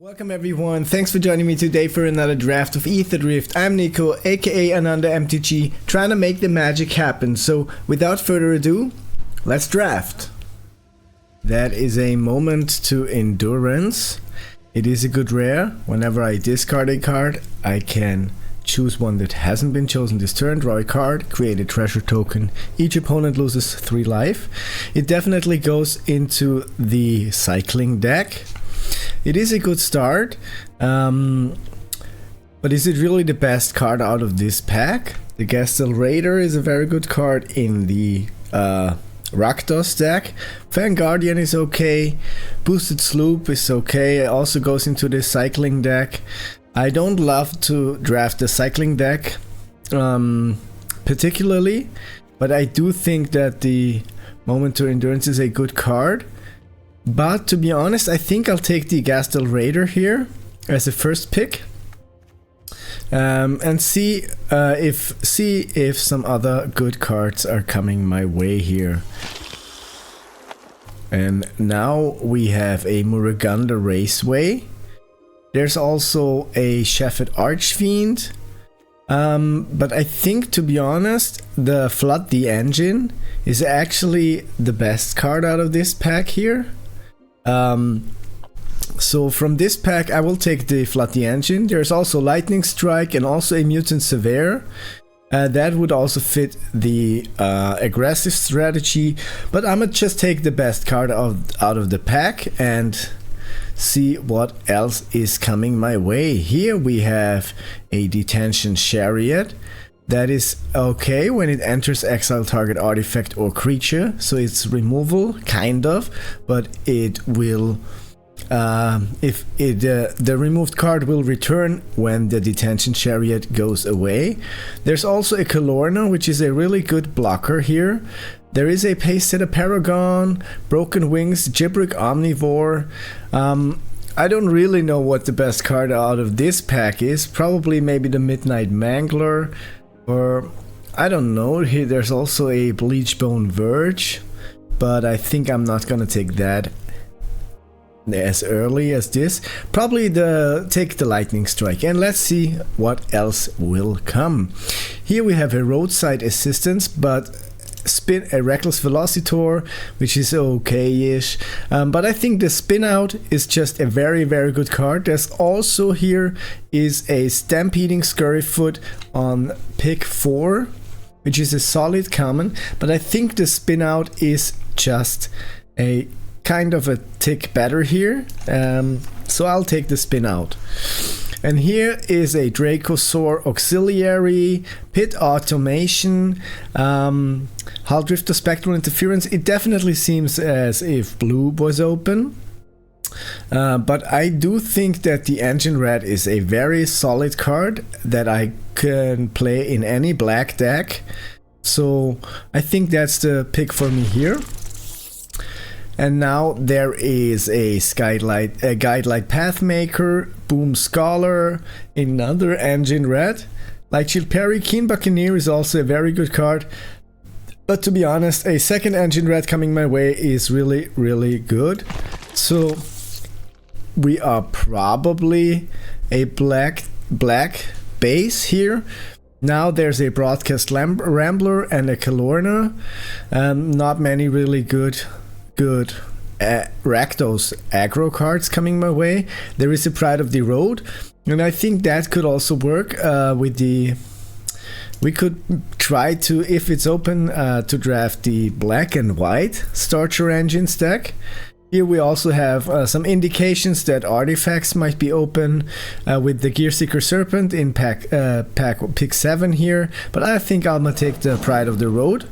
Welcome everyone, thanks for joining me today for another draft of Aetherdrift. I'm Nico, aka Ananda MTG, trying to make the magic happen. So without further ado, let's draft. That is a moment to endurance. It is a good rare. Whenever I discard a card, I can choose one that hasn't been chosen this turn, draw a card, create a treasure token. Each opponent loses 3 life. It definitely goes into the cycling deck. It is a good start, but is it really the best card out of this pack? The Gastel Raider is a very good card in the Rakdos deck. Fan Guardian is okay, Boosted Sloop is okay, it also goes into the cycling deck. I don't love to draft the cycling deck particularly, but I do think that the Moment to Endurance is a good card. But to be honest, I think I'll take the Gastel Raider here as a first pick, and see if some other good cards are coming my way here. And now we have a Muruganda Raceway. There's also a Sheffet Archfiend, but I think, to be honest, the Flood the Engine is actually the best card out of this pack here. So from this pack I will take the Flood the Engine. There's also Lightning Strike and also a Mutant Severe. That would also fit the aggressive strategy, but I'm gonna just take the best card out of the pack and see what else is coming my way. Here we have a Detention Chariot. That is okay when it enters exile target artifact or creature, so it's removal, kind of, but it will, the removed card will return when the Detention Chariot goes away. There's also a Kalorna, which is a really good blocker here. There is a Pace-Setter Paragon, Broken Wings, Gibrick Omnivore. I don't really know what the best card out of this pack is. Probably maybe the Midnight Mangler. Or, I don't know, here there's also a Bleachbone Verge, but I think I'm not gonna take that as early as this. Probably take the Lightning Strike, and let's see what else will come. Here we have a Roadside Assistance, but spin a Reckless Velocitor, which is okay-ish, but I think the Spin Out is just a very good card. There's also here is a Stampeding Scurryfoot on pick 4, which is a solid common, but I think the Spin Out is just a kind of a tick better here, so I'll take the Spin Out. And here is a Dracosaur Auxiliary, Pit Automation, Hull Drifter Spectral Interference. It definitely seems as if blue was open. But I do think that the Engine Red is a very solid card that I can play in any black deck. So I think that's the pick for me here. And now there is a Guidelight Pathmaker, Boom Scholar, another Engine Red. Lightshield Parry, Keen Buccaneer is also a very good card. But to be honest, a second Engine Red coming my way is really good. So we are probably a black base here. Now there's a Broadcast Rambler and a Kalorna. Not many really good Rakdos aggro cards coming my way. There is a Pride of the Road, and I think that could also work with the... We could try to, if it's open, to draft the black and white Starcher Engines deck. Here we also have some indications that artifacts might be open with the Gearseeker Serpent in pick 7 here, but I think I'm gonna take the Pride of the Road.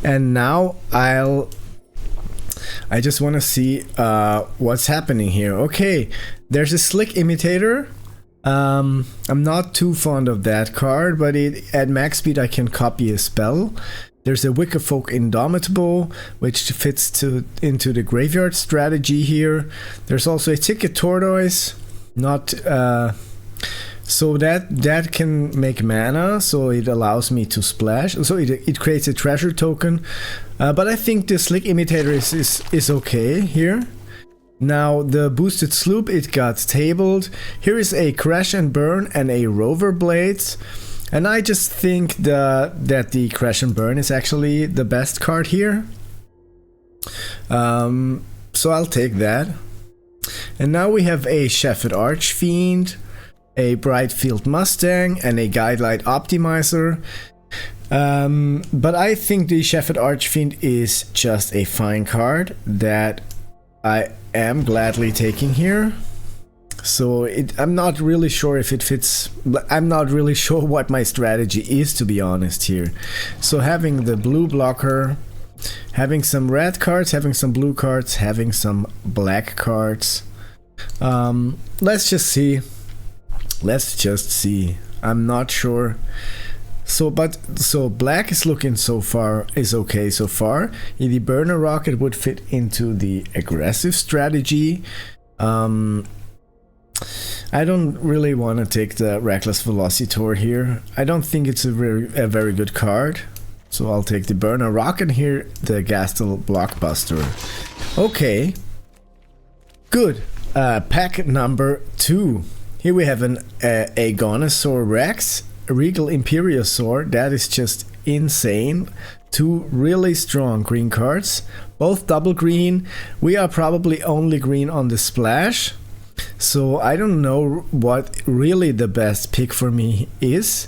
And now I just want to see what's happening here. Okay, there's a Slick Imitator. I'm not too fond of that card, but at max speed I can copy a spell. There's a Wickerfolk Indomitable, which fits into the graveyard strategy here. There's also a Ticket Tortoise, not so that can make mana, so it allows me to splash. So it creates a treasure token, but I think the Slick Imitator is okay here. Now the boosted sloop, it got tabled. Here is a Crash and Burn and a Rover Blades. And I just think that the Crash and Burn is actually the best card here. So I'll take that. And now we have a Shepherd Archfiend, a Brightfield Mustang, and a Guidelight Optimizer. But I think the Shepherd Archfiend is just a fine card that I am gladly taking here. So I'm not really sure if it fits. I'm not really sure what my strategy is, to be honest here. So having the blue blocker, having some red cards, having some blue cards, having some black cards. Let's just see. Let's just see. I'm not sure. So black is looking so far is okay so far. The burner rocket would fit into the aggressive strategy. I don't really want to take the Reckless Velocitor here. I don't think it's a very good card. So I'll take the burner rocket here, the Gastel Blockbuster. Okay. Good. Pack number 2. Here we have an Agonosaur Rex, a Regal Imperiosaur. That is just insane. 2 really strong green cards, both double green. We are probably only green on the splash, so I don't know what really the best pick for me is.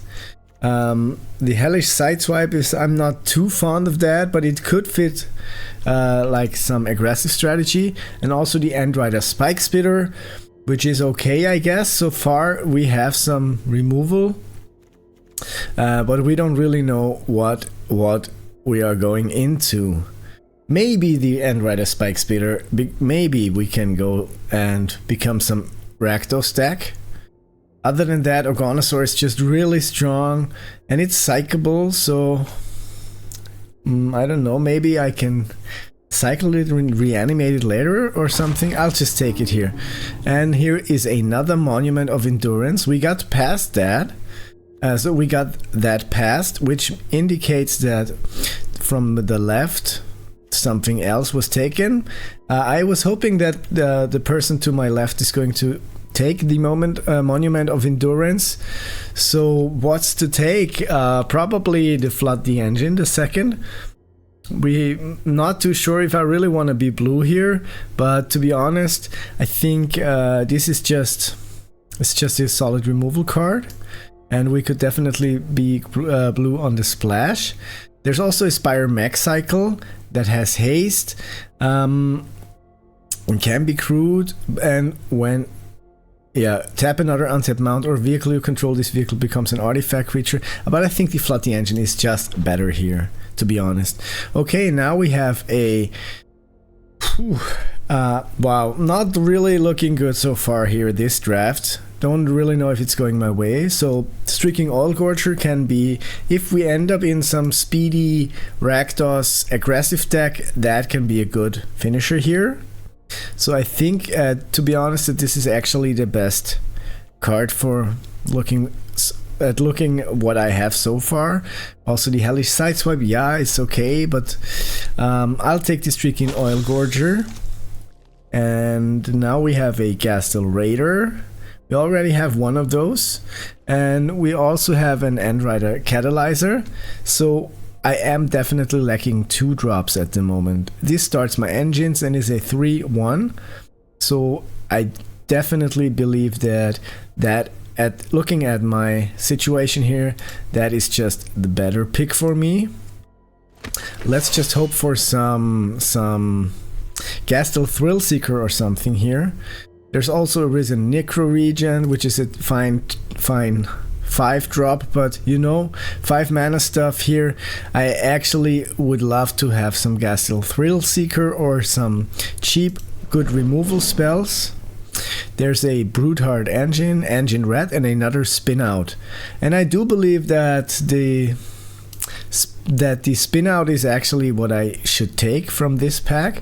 The Hellish Sideswipe is, I'm not too fond of that, but it could fit like some aggressive strategy. And also the Endrider Spike Spitter, which is okay, I guess. So far we have some removal, but we don't really know what we are going into. Maybe the Endrider Spike Spitter, maybe we can go and become some Rakdos deck. Other than that, Agonosaur is just really strong and it's psychable, so I don't know, maybe I can cycle it and reanimate it later or something. I'll just take it here. And here is another Monument of Endurance. We got past that. So we got that past, which indicates that from the left something else was taken. I was hoping that the person to my left is going to take the Monument of Endurance. So what's to take? Probably the Flood the Engine, the second. We not too sure if I really want to be blue here, but to be honest, I think this is just a solid removal card, and we could definitely be blue on the splash. There's also a Spire Mech Cycle that has haste and can be crewed, and when tap another untapped mount or vehicle you control, this vehicle becomes an artifact creature. But I think the Flood the Engine is just better here, to be honest. Okay, now we have a wow, not really looking good so far here, this draft. Don't really know if it's going my way. So Streaking Oil Gorger can be, if we end up in some speedy Rakdos aggressive deck, that can be a good finisher here. So I think, to be honest, that this is actually the best card for looking what I have so far. Also the Hellish Sideswipe, yeah, it's okay, but I'll take the Streaking Oil Gorger. And now we have a Gastel Raider. We already have one of those, and we also have an Endrider Catalyzer. So I am definitely lacking 2 drops at the moment. This starts my engines and is a 3/1. So I definitely believe that at looking at my situation here, that is just the better pick for me. Let's just hope for some Gastel Thrillseeker or something here. There's also a Risen Necro Regen, which is a fine 5-drop, but you know, 5 mana stuff here. I actually would love to have some Gastel Thrillseeker or some cheap good removal spells. There's a Broodheart Engine Rat, and another Spin Out. And I do believe that the Spin Out is actually what I should take from this pack.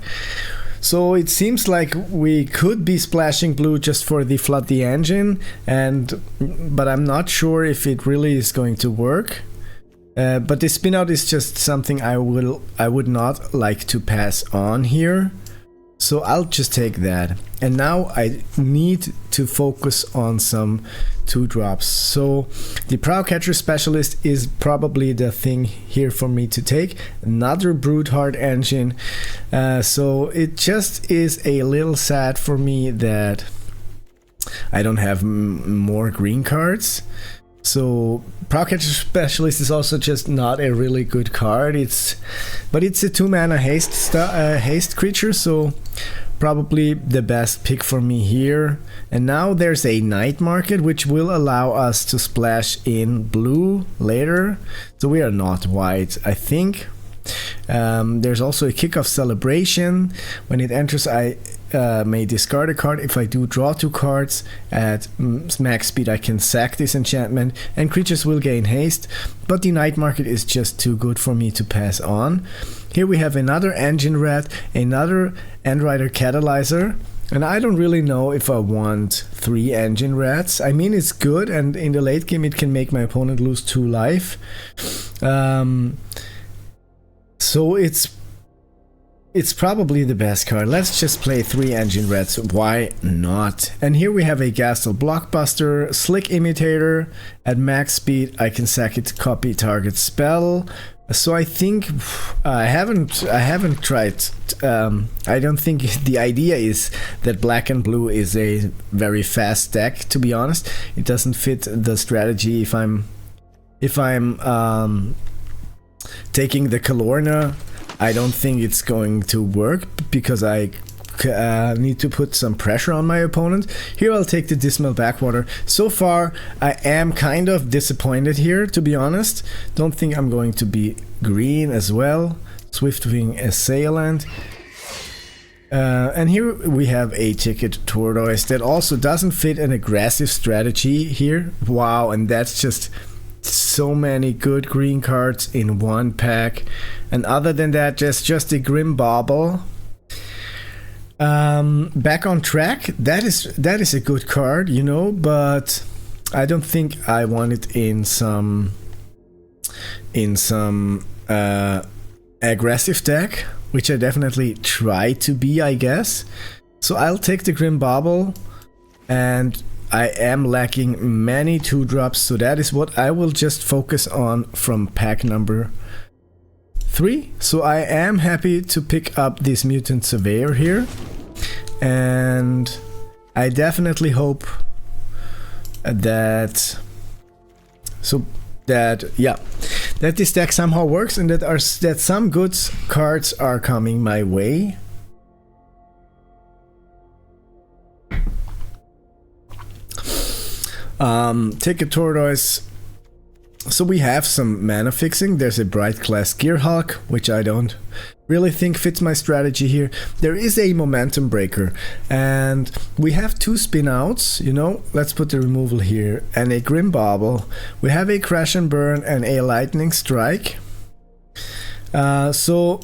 So it seems like we could be splashing blue just for the Flood the Engine, but I'm not sure if it really is going to work. But the Spin Out is just something I would not like to pass on here. So I'll just take that. And now I need to focus on some 2-drops. So the Prowcatcher Specialist is probably the thing here for me to take. Another Brute Heart engine. So it just is a little sad for me that I don't have more green cards. So Prowcatcher Specialist is also just not a really good card. But it's a 2-mana haste creature, so probably the best pick for me here. And now there's a Night Market, which will allow us to splash in blue later. So we are not white, I think. There's also a Kickoff Celebration. When it enters, I may discard a card. If I do draw 2 cards at max speed, I can sack this enchantment and creatures will gain haste, but the Night Market is just too good for me to pass on. Here we have another Engine Rat, another Endrider Catalyzer, and I don't really know if I want 3 Engine Rats. I mean, it's good, and in the late game it can make my opponent lose 2 life. So it's probably the best card. Let's just play 3 Engine Rats, why not? And here we have a Gastel Blockbuster, Slick Imitator. At max speed I can sack it to copy target spell. So I think I haven't tried. I don't think the idea is that black and blue is a very fast deck, to be honest. It doesn't fit the strategy if I'm taking the Kalorna. I don't think it's going to work because I need to put some pressure on my opponent. Here I'll take the Dismal Backwater. So far I am kind of disappointed here, to be honest. Don't think I'm going to be green as well. Swiftwing Assailant. And here we have a Ticket Tortoise that also doesn't fit an aggressive strategy here. Wow, and that's just so many good green cards in one pack. And other than that, just a Grim Bauble. Back on Track, that is a good card, you know, but I don't think I want it in some aggressive deck, which I definitely try to be, I guess. So I'll take the Grim Bauble, and I am lacking many 2-drops, so that is what I will just focus on from pack number 3. So I am happy to pick up this Mutant Surveyor here, and I definitely hope that that this deck somehow works and that some good cards are coming my way. Take a Tortoise. So we have some mana fixing. There's a Bright Glass Gearhulk, which I don't really think fits my strategy here. There is a Momentum Breaker, and we have 2 spin outs, you know. Let's put the removal here, and a Grim Bauble. We have a Crash and Burn and a Lightning Strike. So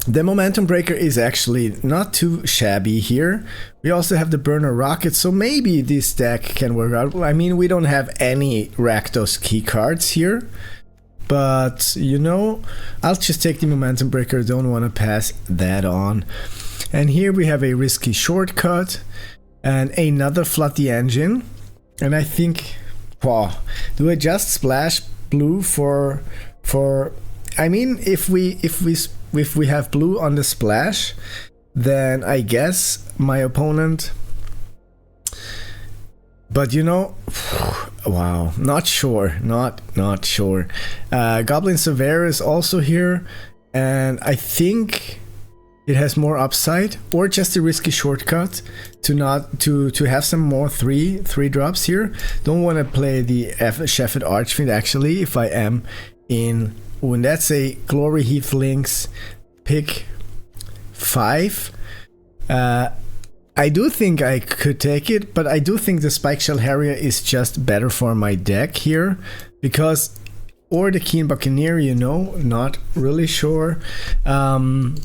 the Momentum Breaker is actually not too shabby here. We also have the Burner Rocket, so maybe this deck can work out. I mean, we don't have any Rakdos key cards here, but you know, I'll just take the Momentum Breaker. Don't want to pass that on. And here we have a Risky Shortcut and another Flood the Engine. And I think, wow, do I just splash blue for I mean, if we have blue on the splash, then I guess my opponent, but you know, wow, not sure. Goblin Surveyor is also here, and I think it has more upside, or just a Risky Shortcut to have some more 3-drops here. Don't want to play the Shepherd Archfiend actually if I am in. When that's a Glory Heath Lynx pick 5. I do think I could take it, but I do think the Spikeshell Harrier is just better for my deck here, because, or the Keen Buccaneer, you know, not really sure. The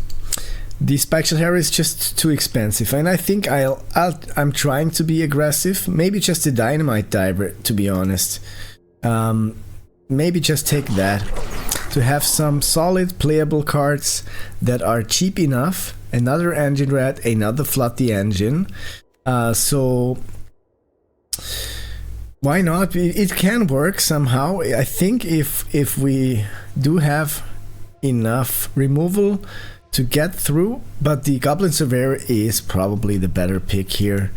Spikeshell Harrier is just too expensive, and I think I'm trying to be aggressive. Maybe just a Dynamite Diver, to be honest. Maybe just take that. So to have some solid playable cards that are cheap enough. Another engine rat, another flood the engine. So why not? It can work somehow. I think if we do have enough removal to get through, but the Goblin Surveyor is probably the better pick here.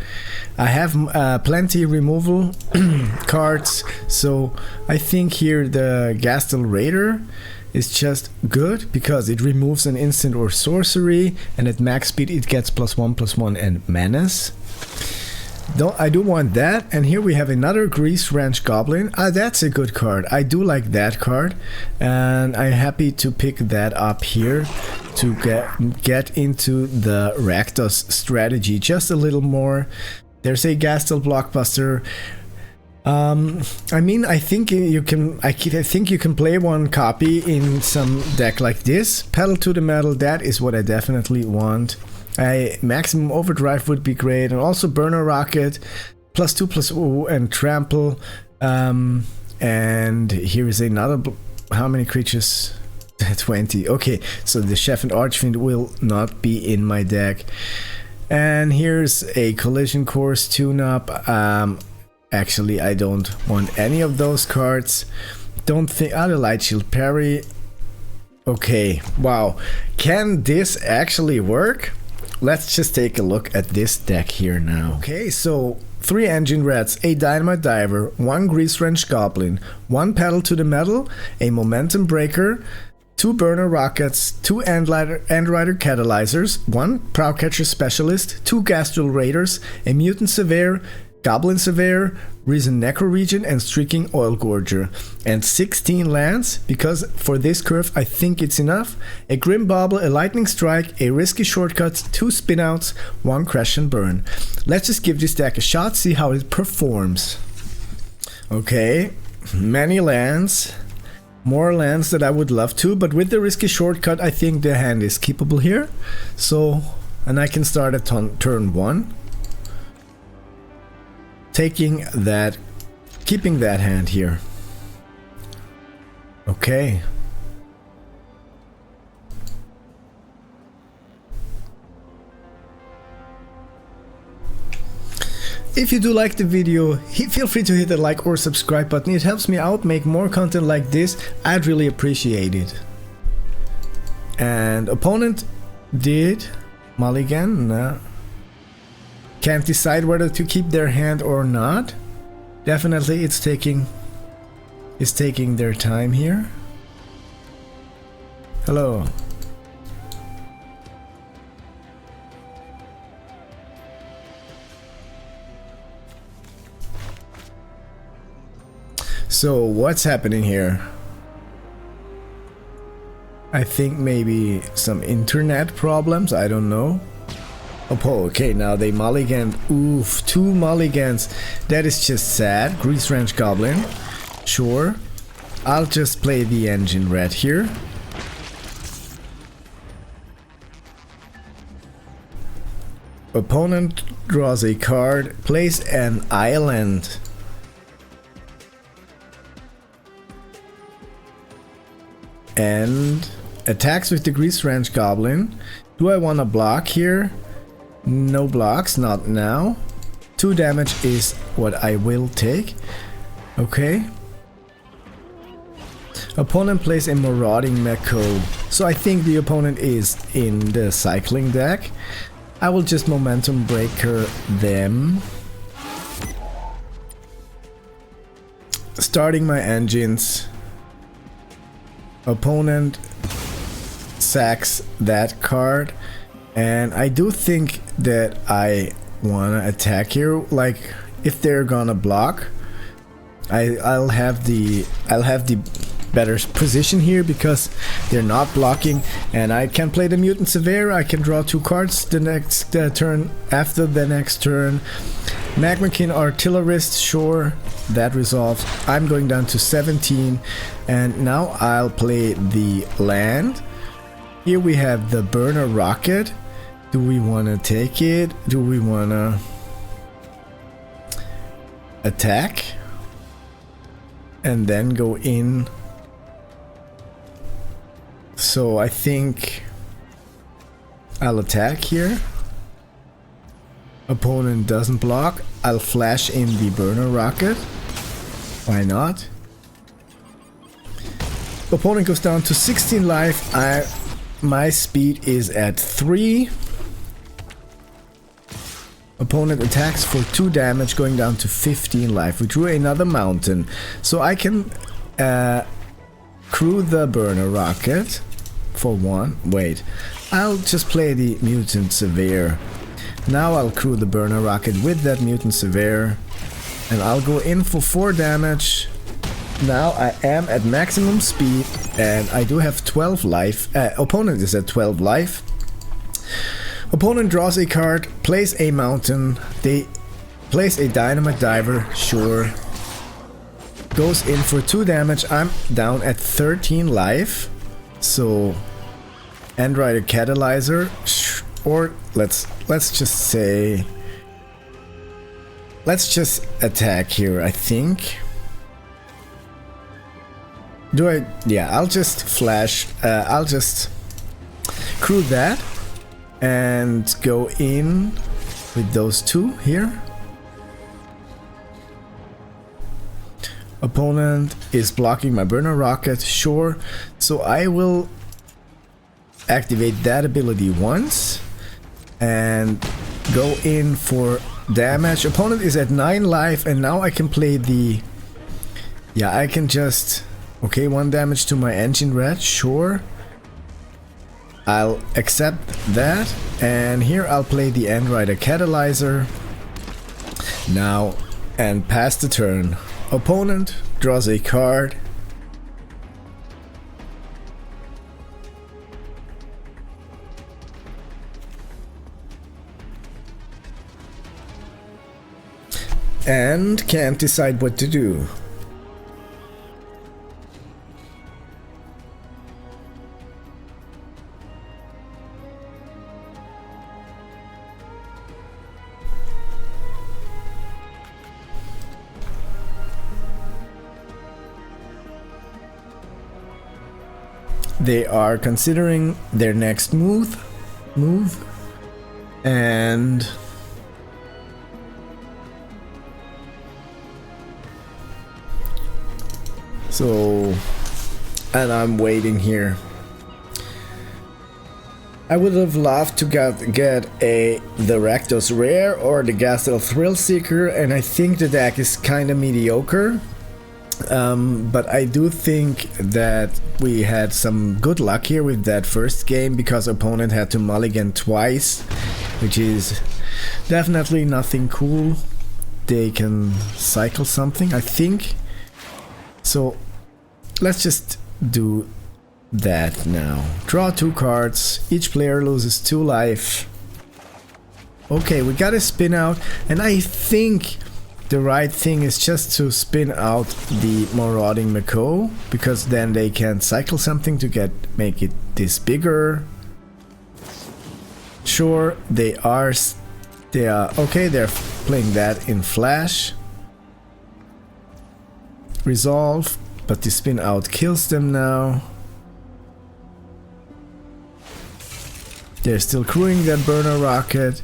I have plenty removal cards, so I think here the Gastel Raider is just good because it removes an instant or sorcery, and at max speed it gets +1/+1 and menace. I do want that. And here we have another Grease Ranch Goblin. That's a good card. I do like that card, and I'm happy to pick that up here to get into the Rakdos strategy just a little more. There's a Gastel Blockbuster. I mean, I think you can play one copy in some deck like this. Pedal to the Metal, that is what I definitely want. A Maximum Overdrive would be great, and also Burner Rocket, +2/+0 and Trample. And here is another. How many creatures? 20. Okay, so the Chef and Archfiend will not be in my deck. And here's a Collision Course tune-up. Actually, I don't want any of those cards. Don't think. The Light Shield Parry. Okay, wow. Can this actually work? Let's just take a look at this deck here now. Okay, so 3 Engine Rats, a Dynamite Diver, 1 Grease Ranch Goblin, 1 Pedal to the Metal, a Momentum Breaker, 2 Burner Rockets, 2 Endrider Catalyzers, 1 Prowcatcher Specialist, 2 Gastral Raiders, a Mutant Surveyor, Goblin Surveyor, Reason Necroregent, and Streaking Oil Gorger. And 16 lands, because for this curve I think it's enough. A Grim Bauble, a Lightning Strike, a Risky Shortcut, 2 Spinouts, 1 Crash and Burn. Let's just give this deck a shot, see how it performs. Okay, many lands. More lands that I would love to, but with the Risky Shortcut I think the hand is keepable here. So, and I can start at turn 1. Taking that, keeping that hand here. Okay. If you do like the video, feel free to hit the like or subscribe button. It helps me out make more content like this. I'd really appreciate it. And opponent did mulligan. No. Can't decide whether to keep their hand or not. Definitely it's taking their time here. Hello. So what's happening here? I think maybe some internet problems, I don't know. Oh, okay, now they mulliganed. Oof, 2 mulligans. That is just sad. Grease Ranch Goblin. Sure. I'll just play the Engine Rat here. Opponent draws a card, plays an island. And attacks with the Grease Ranch Goblin. Do I want to block here? No blocks, not now. 2 damage is what I will take. Okay. Opponent plays a Marauding Mako. So I think the opponent is in the cycling deck. I will just Momentum Breaker them. Starting my engines. Opponent sacks that card. And I do think that I wanna attack here. Like, if they're gonna block, I'll have the better position here because they're not blocking, and I can play the Mutant Surveyor. I can draw 2 cards the next turn after the next turn. Magmakin Artillerist, sure, that resolves. I'm going down to 17, and now I'll play the land. Here we have the Burner Rocket. Do we want to take it? Do we want to attack? And then go in So I think I'll attack here. Opponent doesn't block. I'll flash in the burner rocket. Why not? Opponent goes down to 16 life. My speed is at 3. Opponent attacks for 2 damage, going down to 15 life. We drew another mountain. So I can crew the burner rocket for 1. Wait, I'll just play the mutant severe. Now I'll crew the burner rocket with that mutant severe. And I'll go in for 4 damage. Now I am at maximum speed and I do have 12 life. Opponent is at 12 life. Opponent draws a card, plays a mountain, they place a dynamite diver, sure. Goes in for 2 damage. I'm down at 13 life. So Endrider Catalyzer, or let's just say, let's just attack here, I think. Do I? Yeah, I'll just flash, I'll just crew that and go in with those 2 here. Opponent is blocking my burner rocket, sure. So I will activate that ability once and go in for damage. Opponent is at 9 life and now I can play the... Yeah, I can just... Okay, 1 damage to my engine red, sure. I'll accept that. And here I'll play the Endrider Catalyzer. Now, and pass the turn. Opponent draws a card. And can't decide what to do. They are considering their next move, and so, and I'm waiting here. I would have loved to get the Rakdos Rare or the Gastel Thrill Seeker, and I think the deck is kind of mediocre. But I do think that we had some good luck here with that first game, because opponent had to mulligan twice, which is definitely nothing cool. They can cycle something, I think. So let's just do that now. Draw 2 cards, each player loses 2 life. Okay, we got a spin out, and I think the right thing is just to spin out the Marauding Macaw, because then they can cycle something to make it this bigger. Sure, they are okay, they're playing that in flash. Resolve, but the spin out kills them now. They're still crewing that burner rocket,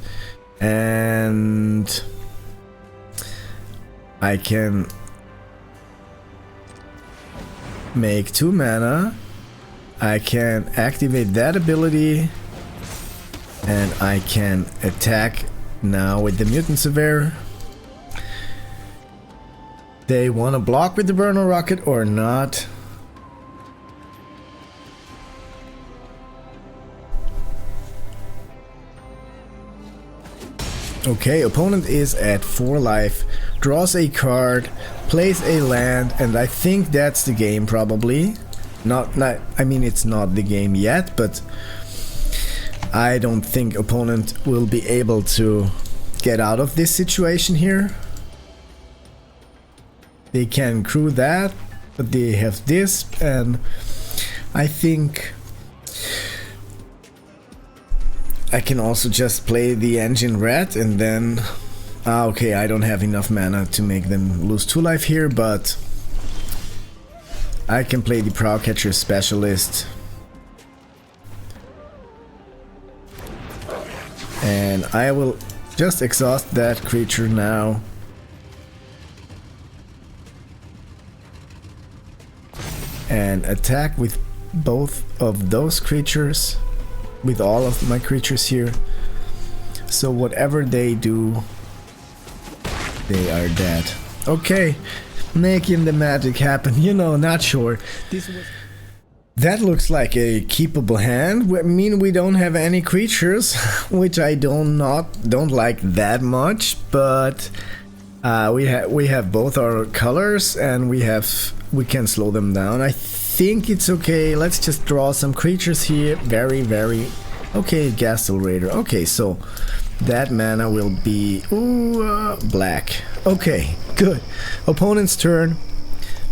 and I can make 2 mana. I can activate that ability, and I can attack now with the Mutant Severe. They want to block with the burner rocket or not? Okay, opponent is at 4 life, draws a card, plays a land, and I think that's the game probably. I mean, it's not the game yet, but I don't think opponent will be able to get out of this situation here. They can crew that, but they have this, and I think I can also just play the engine red, and then okay, I don't have enough mana to make them lose 2 life here, but I can play the Prowcatcher Specialist. And I will just exhaust that creature now. And attack with both of those creatures, with all of my creatures here. So whatever they do, they are dead. Okay, making the magic happen. You know, not sure. That looks like a keepable hand. I mean, we don't have any creatures, which I don't like that much. But we have both our colors, and we can slow them down. I think it's okay. Let's just draw some creatures here. Very okay. Gastel Raider. Okay, so that mana will be black. Okay, good. Opponent's turn.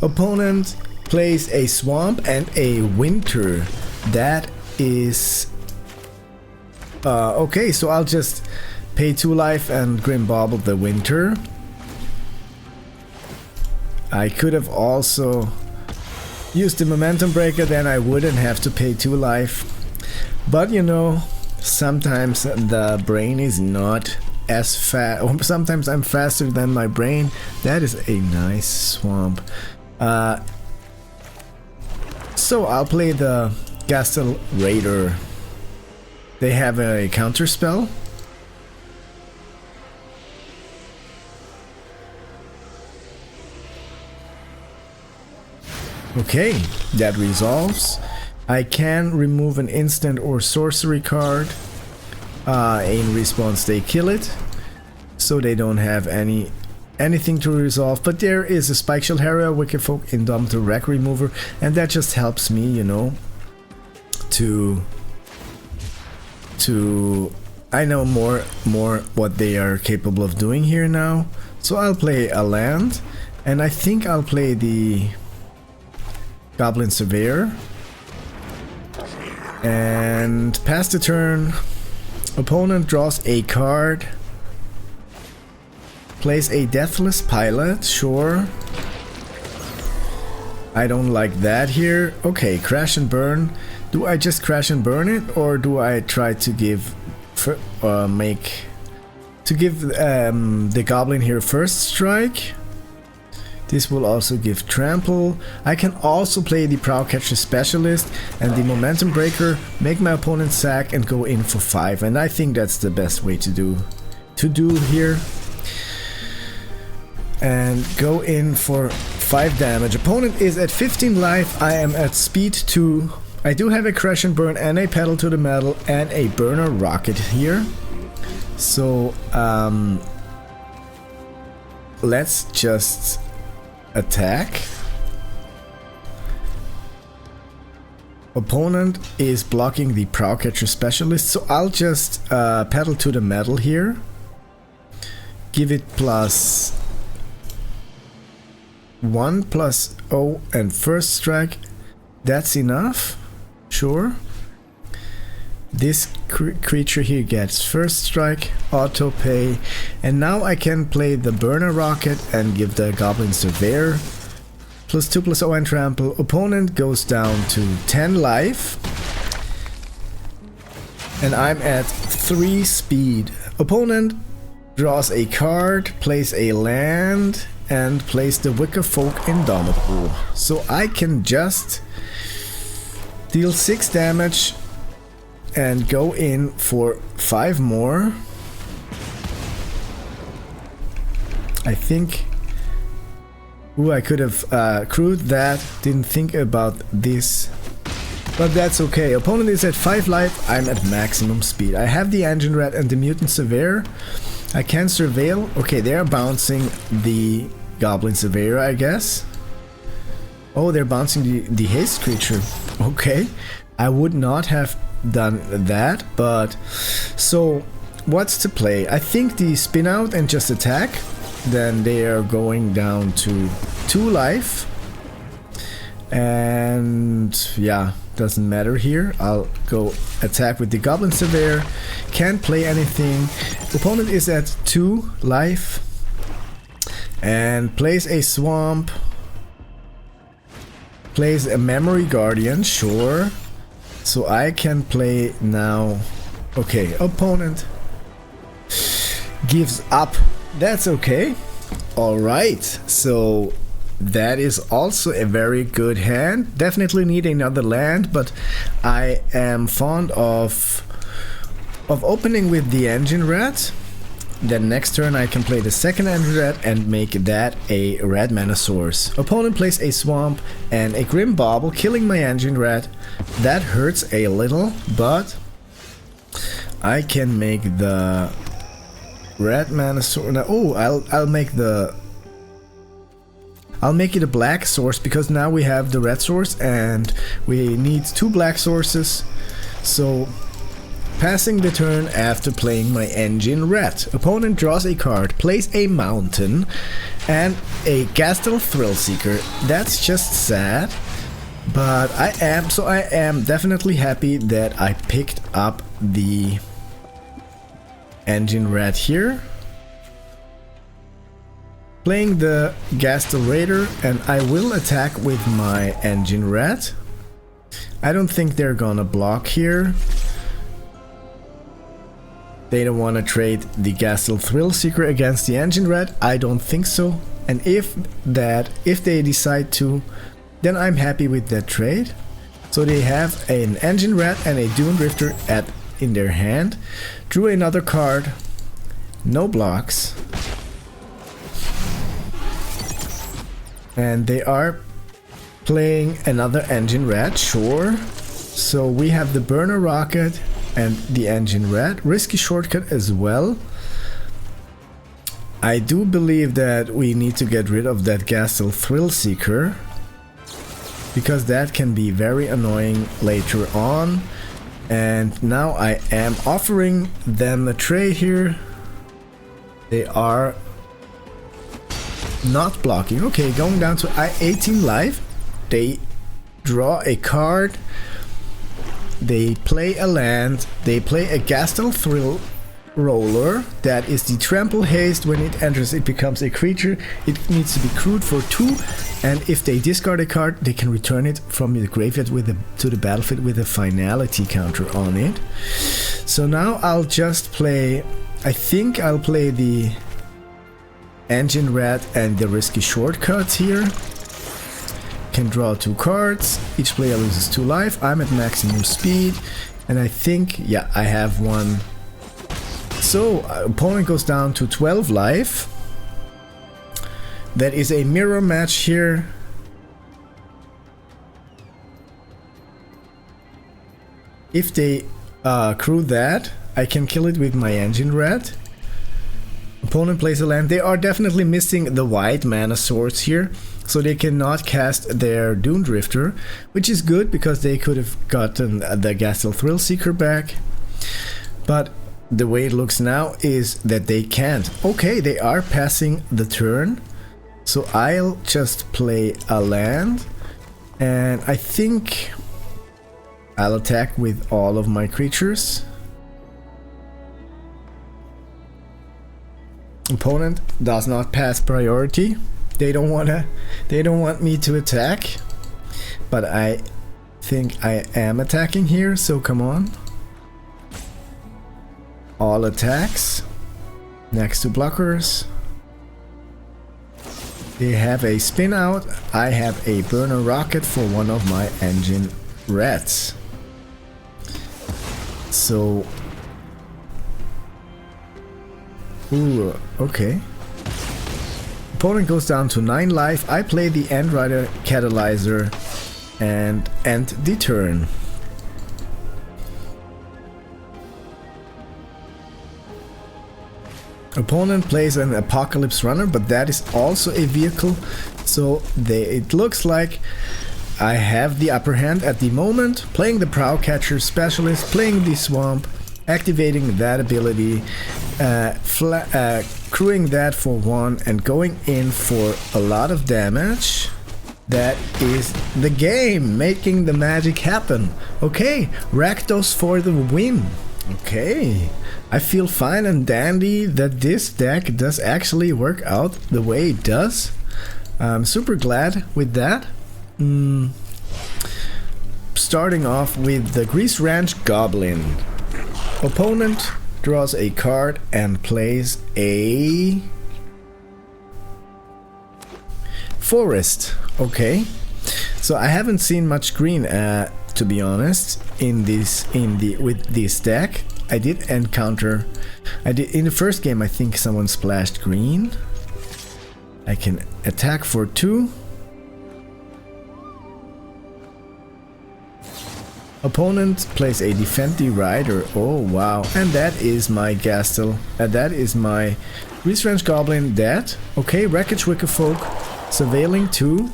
Opponent plays a swamp and a winter. That is okay, so I'll just pay 2 life and Grim Bauble the winter. I could have also used the Momentum Breaker, then I wouldn't have to pay 2 life. But you know, sometimes the brain is not as fast. Sometimes I'm faster than my brain. That is a nice swamp. So I'll play the Gastel Raider. They have a counter spell. Okay, that resolves. I can remove an instant or sorcery card. In response, they kill it, so they don't have anything to resolve. But there is a Spikeshell Harrier, Wicked Folk, Indomitable Wreck Remover, and that just helps me, you know, to I know more what they are capable of doing here now. So I'll play a land, and I think I'll play the Goblin Surveyor. And pass the turn. Opponent draws a card. Plays a Deathless Pilot, sure. I don't like that here. Okay, Crash and Burn. Do I just crash and burn it, or do I try to give the Goblin here first strike? This will also give Trample. I can also play the Prowcatcher Specialist and the Momentum Breaker, make my opponent sack and go in for 5. And I think that's the best way to do here. And go in for 5 damage. Opponent is at 15 life. I am at speed 2. I do have a Crash and Burn and a Pedal to the Metal and a Burner Rocket here. So let's just attack. Opponent is blocking the Prowcatcher Specialist, so I'll just Pedal to the Metal here. Give it +1/+0 and first strike. That's enough, sure. This creature here gets first strike, auto pay, and now I can play the Burner Rocket and give the Goblin Surveyor +2/+0 and trample. Opponent goes down to 10 life, and I'm at 3 speed. Opponent draws a card, plays a land, and plays the Wicked Folk Indomitable. So I can just deal 6 damage and go in for 5 more. I think... Ooh, I could have crewed that. Didn't think about this. But that's okay. Opponent is at 5 life. I'm at maximum speed. I have the Engine Rat and the Mutant Surveyor. I can Surveil. Okay, they're bouncing the Goblin Surveyor, I guess. Oh, they're bouncing the haste creature. Okay. I would not have done that, but... So, what's to play? I think the spin out and just attack. Then they are going down to 2 life. And yeah, doesn't matter here. I'll go attack with the Goblin Surveyor. Can't play anything. Opponent is at 2 life. And plays a Swamp. Plays a Memory Guardian, sure. So I can play now. Okay, opponent gives up. That's okay. Alright, so that is also a very good hand. Definitely need another land, but I am fond of opening with the Engine Rat. Then next turn I can play the second Engine Rat and make that a red mana source. Opponent plays a Swamp and a Grim Bauble, killing my Engine Rat. That hurts a little, but I can make the red mana source. No, oh, I'll make it a black source, because now we have the red source and we need 2 black sources. So passing the turn after playing my Engine Rat. Opponent draws a card, plays a Mountain and a Gastel Thrillseeker. That's just sad, but I am definitely happy that I picked up the Engine Rat here. Playing the Gastel Raider, and I will attack with my Engine Rat. I don't think they're gonna block here. They don't want to trade the Gastel Thrillseeker against the Engine Rat. I don't think so. And if they decide to, then I'm happy with that trade. So they have an Engine Rat and a Dune Drifter in their hand. Drew another card. No blocks. And they are playing another Engine Rat, sure. So we have the Burner Rocket and the Engine Rat. Risky Shortcut as well. I do believe that we need to get rid of that Gastel Thrillseeker, because that can be very annoying later on. And now I am offering them a trade here. They are not blocking. Okay, going down to 18 life. They draw a card. They play a land. They play a Gastel Thrill Roller. That is the Trample Haste. When it enters, it becomes a creature. It needs to be crewed for 2. And if they discard a card, they can return it from the graveyard to the battlefield with a finality counter on it. So now I'll just play... I think I'll play the Engine Rat and the Risky Shortcuts here. Can draw 2 cards. Each player loses 2 life. I'm at maximum speed, and I think, yeah, I have one. So opponent goes down to 12 life. That is a mirror match here. If they crew that, I can kill it with my Engine Rat. Opponent plays a land. They are definitely missing the white mana source here, so they cannot cast their Dune Drifter, which is good because they could have gotten the Gastel Thrillseeker back. But the way it looks now is that they can't. Okay, they are passing the turn, so I'll just play a land, and I think I'll attack with all of my creatures. Opponent does not pass priority. They don't want me to attack, but I think I am attacking here, so come on. All attacks next to blockers. They have a spin out. I have a Burner Rocket for one of my Engine Rats. So ooh, okay. Opponent goes down to 9 life. I play the End Rider Catalyzer and end the turn. Opponent plays an Apocalypse Runner, but that is also a vehicle. So it looks like I have the upper hand at the moment. Playing the Prowcatcher Specialist, playing the Swamp, activating that ability, crewing that for 1 and going in for a lot of damage. That is the game, making the magic happen. Okay, Rakdos for the win. Okay, I feel fine and dandy that this deck does actually work out the way it does. I'm super glad with that. Starting off with the Grease Ranch Goblin. Opponent draws a card and plays a forest. Okay, so I haven't seen much green to be honest with this deck. I did encounter, in the first game I think someone splashed green. I can attack for 2. Opponent plays a Defendi Rider. Oh wow, and that is my Gastel, that is my Grease Goblin dead. Okay, Wreckage Wicker Folk, Surveilling 2.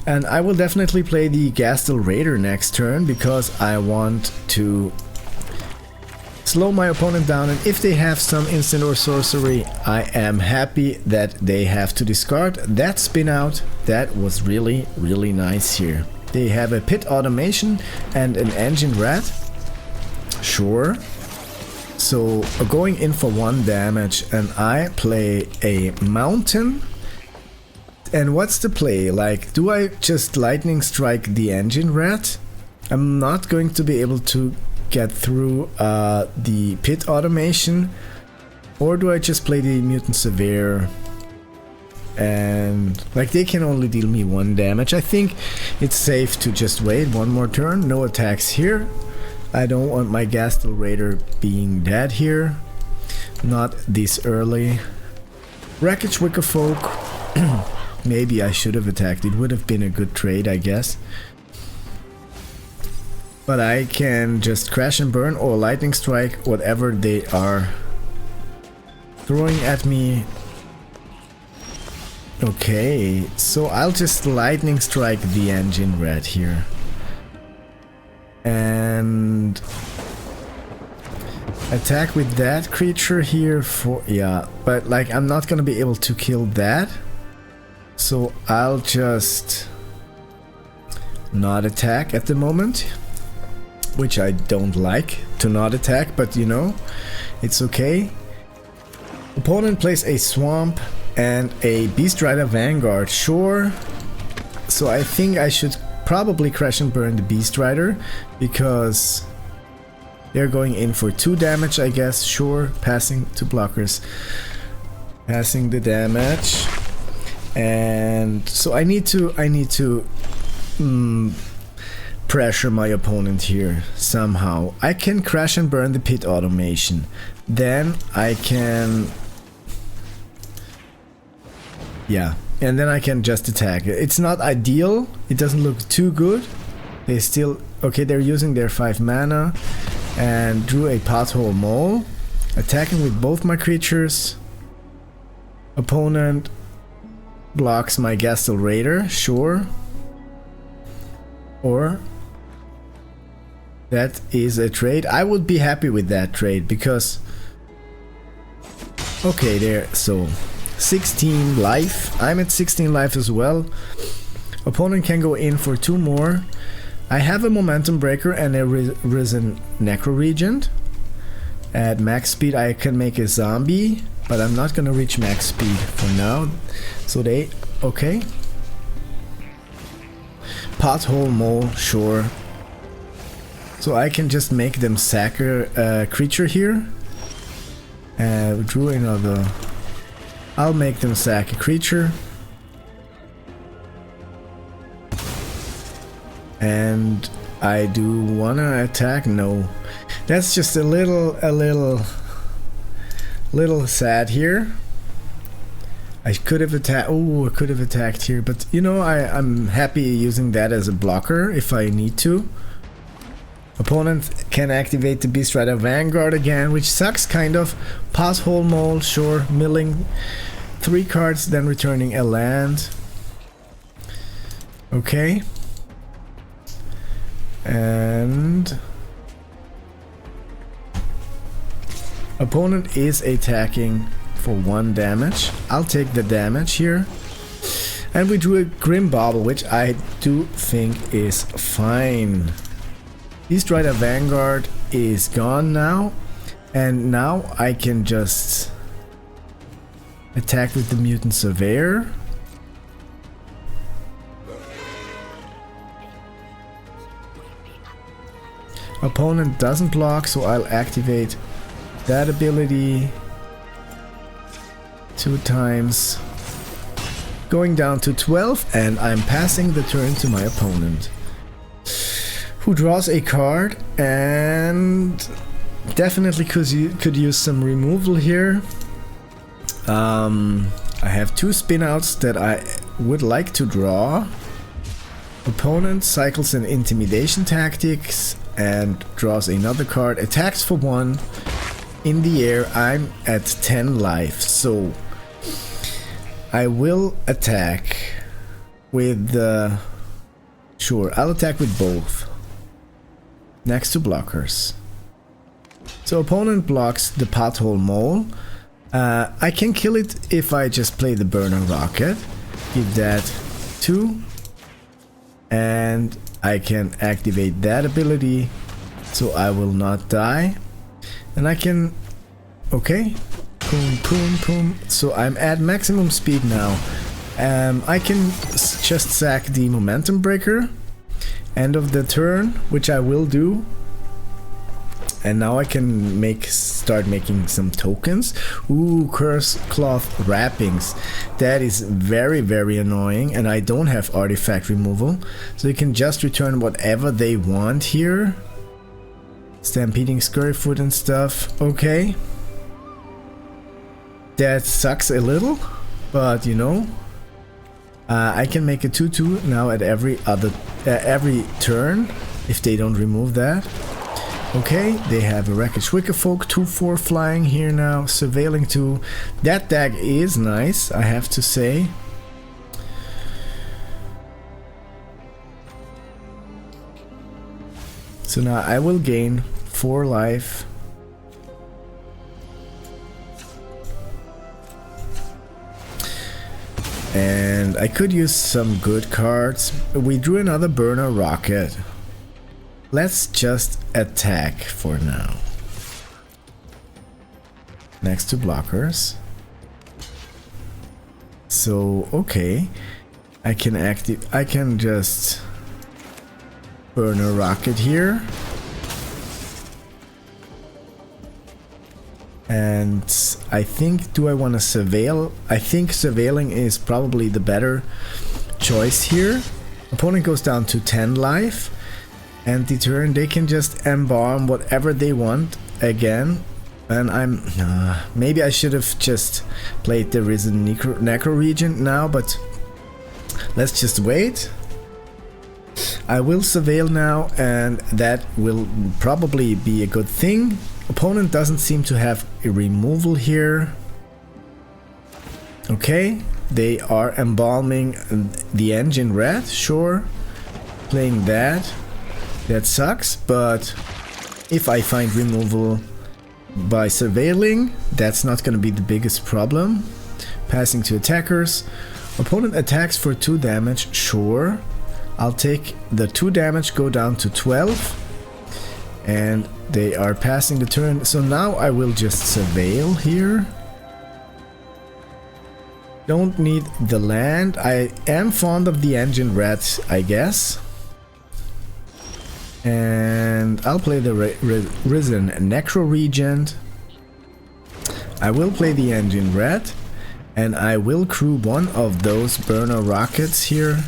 And I will definitely play the Gastel Raider next turn because I want to slow my opponent down, and if they have some instant or sorcery, I am happy that they have to discard. That spin out, that was really nice here. They have a Pit Automation and an Engine Rat. Sure. So going in for 1 damage, and I play a Mountain. And what's the play? Like, do I just Lightning Strike the Engine Rat? I'm not going to be able to get through the Pit Automation, or do I just play the Mutant Severe? And like, they can only deal me 1 damage. I think it's safe to just wait 1 more turn. No attacks here. I don't want my Gastel Raider being dead here, not this early. Wreckage Wicker Folk. Maybe I should have attacked. It would have been a good trade, I guess. But I can just Crash and Burn or Lightning Strike, whatever they are throwing at me. Okay, so I'll just Lightning Strike the Engine Rat here. And attack with that creature here for... yeah, but like, I'm not gonna be able to kill that. So I'll just not attack at the moment, which I don't like to not attack, but you know, it's okay. Opponent plays a Swamp and a Beast Rider Vanguard. Sure. So I think I should probably Crash and Burn the Beast Rider, because they're going in for 2 damage, I guess. Sure, passing 2 blockers, passing the damage. And so I need to pressure my opponent here somehow. I can Crash and Burn the Pit Automation. Then I can... yeah, and then I can just attack. It's not ideal. It doesn't look too good. They still... okay, they're using their 5 mana and drew a Pothole Mole. Attacking with both my creatures. Opponent blocks my Gastel Raider, sure. Or that is a trade. I would be happy with that trade because... okay, there, so 16 life. I'm at 16 life as well. Opponent can go in for 2 more. I have a Momentum Breaker and a Risen Necro Regent. At max speed I can make a zombie, but I'm not gonna reach max speed for now. So they... okay. Pothole Mole, sure. So I can just make them sack a creature here. Drew another... I'll make them sack a creature. And I do wanna attack? No. That's just a little sad here. I could have attacked. Oh, I could have attacked here, but you know, I'm happy using that as a blocker if I need to. Opponent can activate the Beast Rider Vanguard again, which sucks kind of. Pothole Mole, sure. Milling 3 cards, then returning a land. Okay. And opponent is attacking for 1 damage. I'll take the damage here. And we drew a Grim Bauble, which I do think is fine. Beast Rider Vanguard is gone now. And now I can just attack with the Mutant Surveyor. Opponent doesn't block, so I'll activate that ability 2 times, going down to 12, and I'm passing the turn to my opponent, who draws a card and definitely could use some removal here. I have 2 spin-outs that I would like to draw. Opponent cycles an intimidation tactics and draws another card, attacks for 1. In the air, I'm at 10 life, so I will attack with the... Sure, I'll attack with both. Next to blockers. So opponent blocks the Pothole Mole. I can kill it if I just play the Burner Rocket. Give that 2. And I can activate that ability, so I will not die. And I can... Okay. Boom, boom, boom. So I'm at maximum speed now. I can just sack the Momentum Breaker. End of the turn, which I will do. And now I can start making some tokens. Ooh, Curse Cloth Wrappings. That is very, very annoying. And I don't have artifact removal. So you can just return whatever they want here. Stampeding Scurryfoot and stuff. Okay. That sucks a little. But you know. I can make a 2/2 now at every turn. If they don't remove that. Okay, they have a Wreckage Wickerfolk, 2/4 flying here now, Surveilling 2. That deck is nice, I have to say. So now I will gain 4 life. And I could use some good cards. We drew another Burner Rocket. Let's just attack for now. Next to blockers. So, okay. I can just burn a rocket here. And I think, do I want to surveil? I think surveilling is probably the better choice here. Opponent goes down to 10 life. And the turn, they can just embalm whatever they want again. And I'm... maybe I should have just played the Risen Necro Regent now, but let's just wait. I will surveil now, and that will probably be a good thing. Opponent doesn't seem to have a removal here. Okay, they are embalming the Engine Red, sure. Playing that. That sucks, but if I find removal by surveilling, that's not going to be the biggest problem. Passing to attackers. Opponent attacks for 2 damage, sure. I'll take the 2 damage, go down to 12. And they are passing the turn, so now I will just surveil here. Don't need the land. I am fond of the Engine Red, I guess. And I'll play the Risen Necro Regent. I will play the Engine Red. And I will crew one of those Burner Rockets here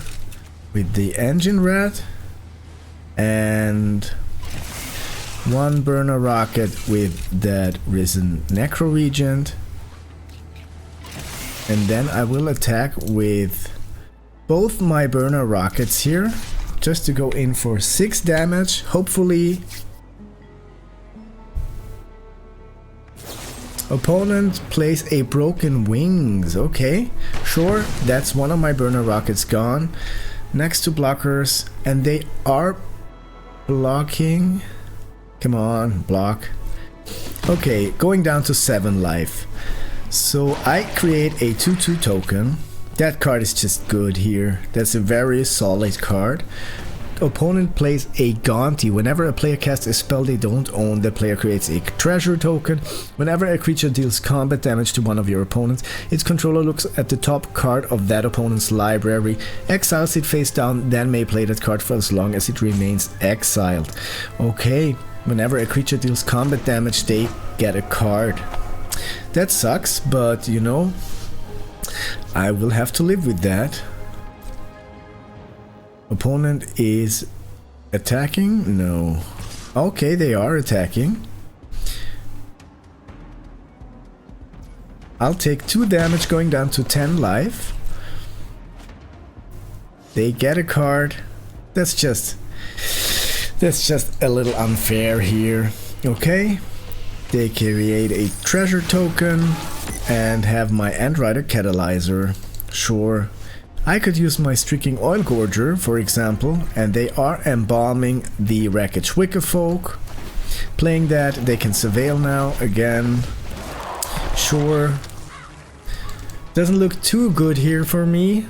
with the Engine Red. And 1 Burner Rocket with that Risen Necro Regent. And then I will attack with both my Burner Rockets here. Just to go in for 6 damage, hopefully. Opponent plays a Broken Wings. Okay, sure, that's one of my Burner Rockets gone. Next to blockers, and they are blocking. Come on, block. Okay, going down to 7 life. So I create a 2/2 token. That card is just good here. That's a very solid card. Opponent plays a Gaunty. Whenever a player casts a spell they don't own, the player creates a treasure token. Whenever a creature deals combat damage to one of your opponents, its controller looks at the top card of that opponent's library, exiles it face down, then may play that card for as long as it remains exiled. Okay, Whenever a creature deals combat damage, they get a card. That sucks, but you know, I will have to live with that. Opponent is attacking? No. Okay, they are attacking. I'll take 2 damage going down to 10 life. They get a card. That's just a little unfair here. Okay. They create a treasure token and have my Endrider Catalyzer. Sure. I could use my Streaking Oil Gorger, for example, and they are embalming the Wreckage Wickerfolk. Playing that, they can surveil now again. Sure. Doesn't look too good here for me.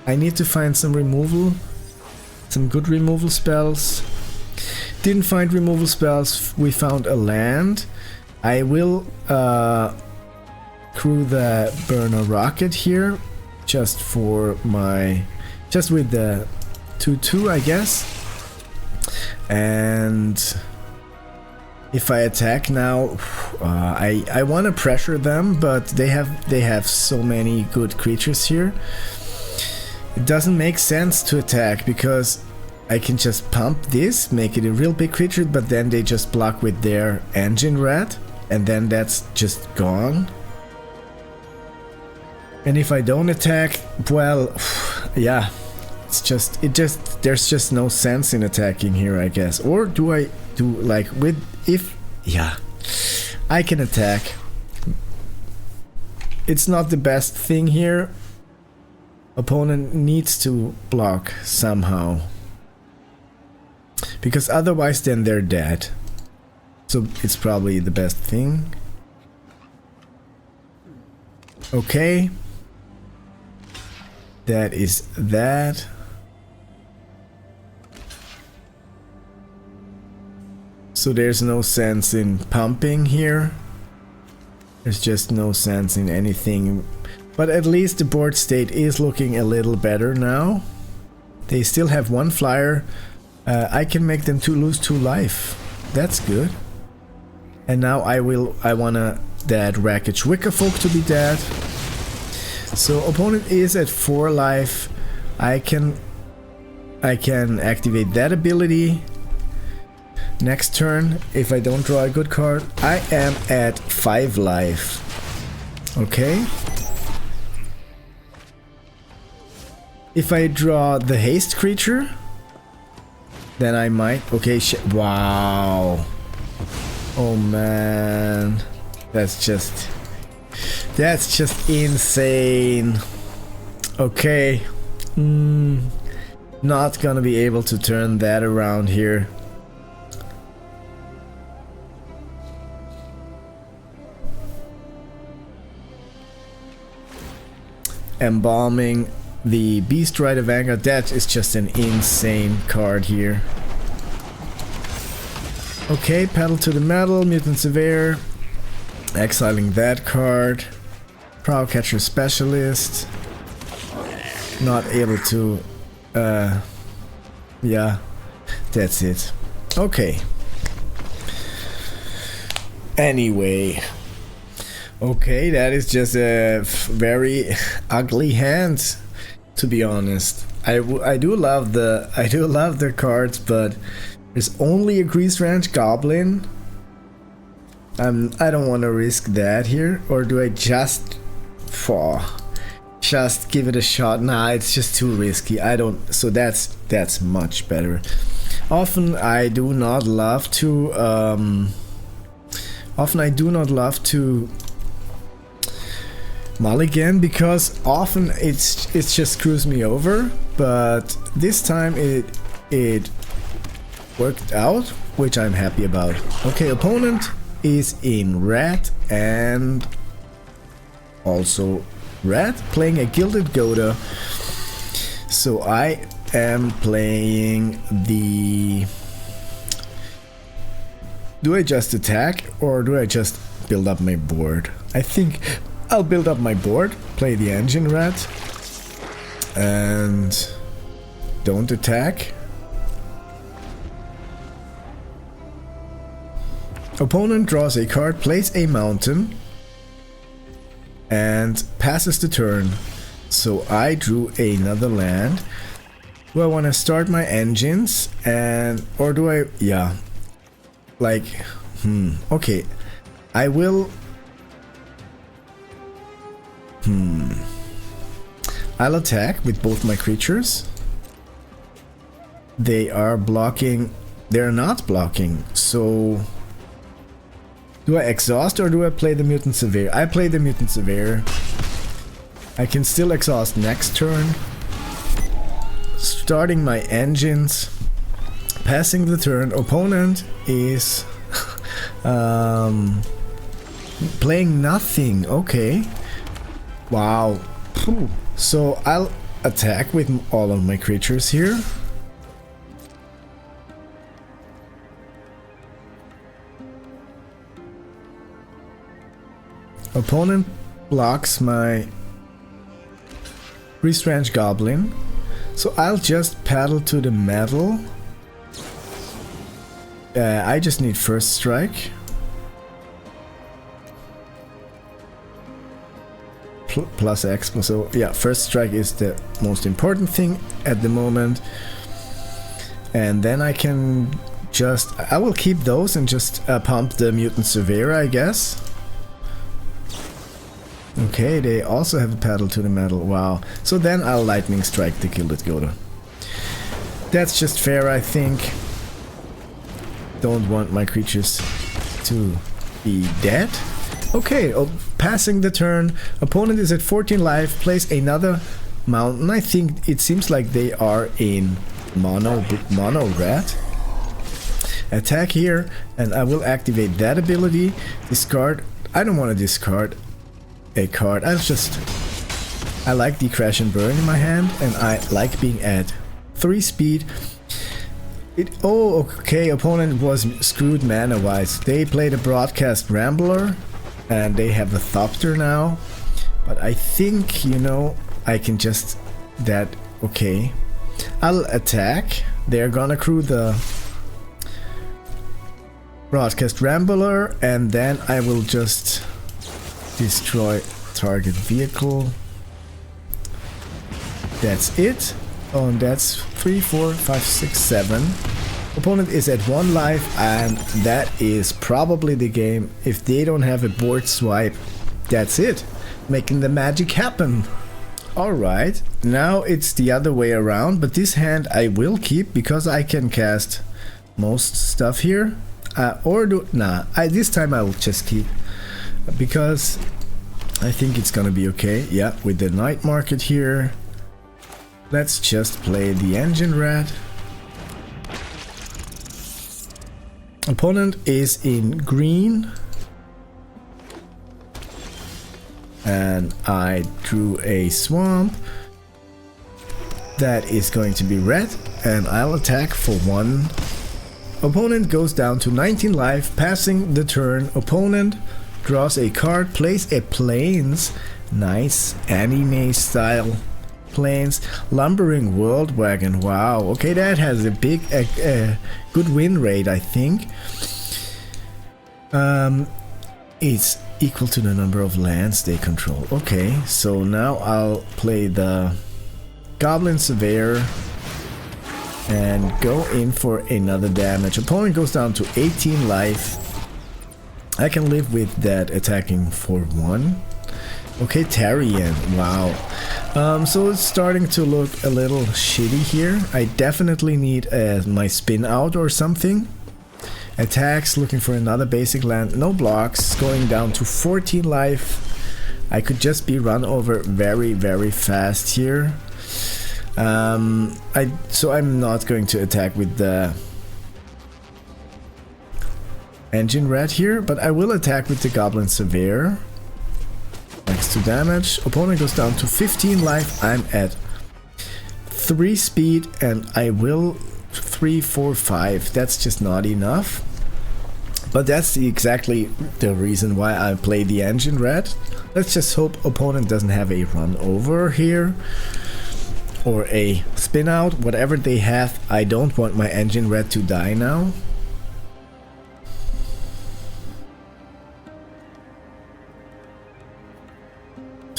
I need to find some removal. Some good removal spells. Didn't find removal spells. We found a land. I will crew the Burner Rocket here. Just for my... just with the 2/2, I guess. And if I attack now, I want to pressure them, but they have so many good creatures here. It doesn't make sense to attack because I can just pump this, make it a real big creature, but then they just block with their Engine Rat, and then that's just gone. And if I don't attack, well, yeah, there's just no sense in attacking here, I guess. Or do I do like yeah, I can attack. It's not the best thing here. Opponent needs to block somehow. Because otherwise then they're dead. So it's probably the best thing. Okay. That is that. So there's no sense in pumping here. There's just no sense in anything. But at least the board state is looking a little better now. They still have 1 flyer. I can make them lose 2 life. That's good. And now I wanna that Wreckage Wickerfolk to be dead. So opponent is at 4 life. I can activate that ability. Next turn, if I don't draw a good card, I am at 5 life. Okay. If I draw the haste creature, then I might... okay, wow. Oh man. That's just insane. Okay. Not gonna be able to turn that around here. Embalming the Beast Rider Vanguard, that is just an insane card here. Okay, Pedal to the Metal, Mutant Surveyor. Exiling that card. Prow Catcher Specialist. Not able to... yeah, that's it. Okay. Anyway. Okay, that is just a very ugly hand, to be honest. I do love the cards, but there's only a Grease Ranch Goblin. I don't want to risk that here, or do I just give it a shot? Nah, it's just too risky. I don't. So that's much better. Often I do not love to. Mulligan, because often it just screws me over, but this time it worked out, which I'm happy about. Okay, opponent is in red and also red, playing a Gilded Goda. So I am playing the... do I just attack or do I just build up my board? I think I'll build up my board, play the Engine Rat, and don't attack. Opponent draws a card, plays a mountain, and passes the turn. So I drew another land. Do I want to start my engines? Or do I... yeah. Like... okay. I will... I'll attack with both my creatures. They are blocking... they're not blocking, so... do I exhaust or do I play the Mutant Severe? I play the Mutant Severe. I can still exhaust next turn. Starting my engines. Passing the turn. Opponent is... playing nothing. Okay. Wow. So I'll attack with all of my creatures here. Opponent blocks my Strange Goblin. So I'll just paddle to the metal. I just need first strike. Plus X. So yeah, first strike is the most important thing at the moment. And then I can just... I will keep those and just pump the Mutant Severe, I guess. Okay, they also have a paddle to the metal. Wow. So then I'll Lightning Strike the Gilded Goater. That's just fair, I think. Don't want my creatures to be dead. Okay, passing the turn. Opponent is at 14 life. Plays another mountain. I think it seems like they are in mono red. Attack here, and I will activate that ability. Discard. I don't want to discard a card. I like the Crash and Burn in my hand, and I like being at 3 speed. Oh, okay, opponent was screwed mana wise. They played a Broadcast Rambler and they have a Thopter now, but I think, you know, I can just okay, I'll attack. They're gonna crew the Broadcast Rambler, and then I will just destroy target vehicle. That's it. Oh, and that's 3, 4, 5, 6, 7. Opponent is at 1 life, and that is probably the game. If they don't have a board swipe, that's it. Making the magic happen. Alright, now it's the other way around, but this hand I will keep because I can cast most stuff here. This time I will just keep because I think it's gonna be okay. Yeah, with the Night Market here. Let's just play the Engine Rat. Opponent is in green. And I drew a swamp. That is going to be red. And I'll attack for 1. Opponent goes down to 19 life, passing the turn. Opponent draws a card, plays a Plains. Nice anime style. Plains. Lumbering World Wagon. Wow. Okay, that has a big, good win rate, I think. It's equal to the number of lands they control. Okay, so now I'll play the Goblin Surveyor and go in for another damage. Opponent goes down to 18 life. I can live with that attacking for 1. Okay, Tarian. Wow. So it's starting to look a little shitty here. I definitely need my spin out or something. Attacks, looking for another basic land. No blocks, going down to 14 life. I could just be run over very, very fast here. So I'm not going to attack with the Engine Rat here, but I will attack with the Goblin Surveyor. Next to damage. Opponent goes down to 15 life. I'm at 3 speed and I will 3, 4, 5. That's just not enough. But that's exactly the reason why I play the Engine Rat. Let's just hope opponent doesn't have a run over here. Or a spin out. Whatever they have. I don't want my Engine Rat to die now.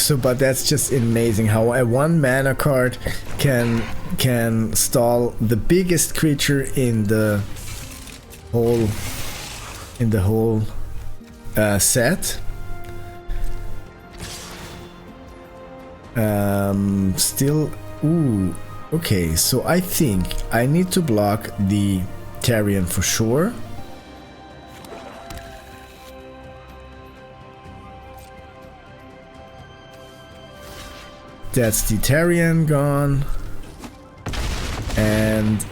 So, but that's just amazing how a 1 mana card can stall the biggest creature in the whole set. Still, ooh, okay. So I think I need to block the Tarion for sure. That's the Tarion gone. And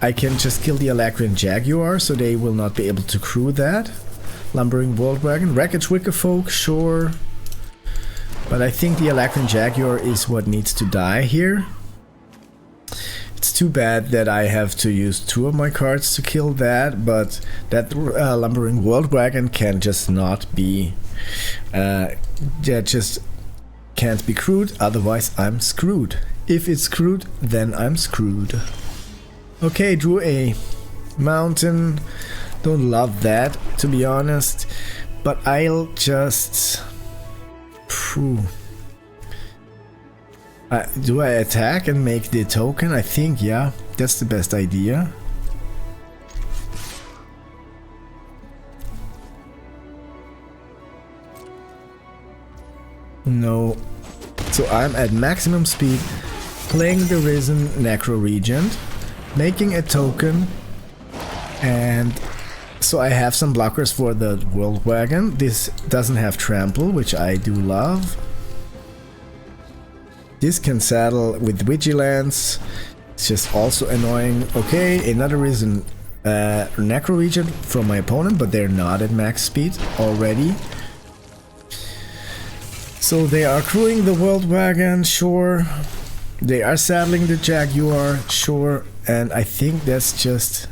I can just kill the Alacrian Jaguar, so they will not be able to crew that. Lumbering World Wagon. Wreckage Wickerfolk, sure. But I think the Alacrian Jaguar is what needs to die here. It's too bad that I have to use 2 of my cards to kill that, but that Lumbering World Wagon can just not be... that just can't be crewed, otherwise I'm screwed. If it's crewed, then I'm screwed. Okay, drew a mountain. Don't love that, to be honest. But I'll just... do I attack and make the token? I think, yeah, that's the best idea. No. So I'm at maximum speed, playing the Risen Necro Regent, making a token, and so I have some blockers for the World Wagon. This doesn't have trample, which I do love. This can saddle with Vigilance. It's just also annoying. Okay, another Risen Necro Regent from my opponent, but they're not at max speed already. So they are crewing the World Wagon, sure. They are saddling the Jaguar, sure. And I think that's just...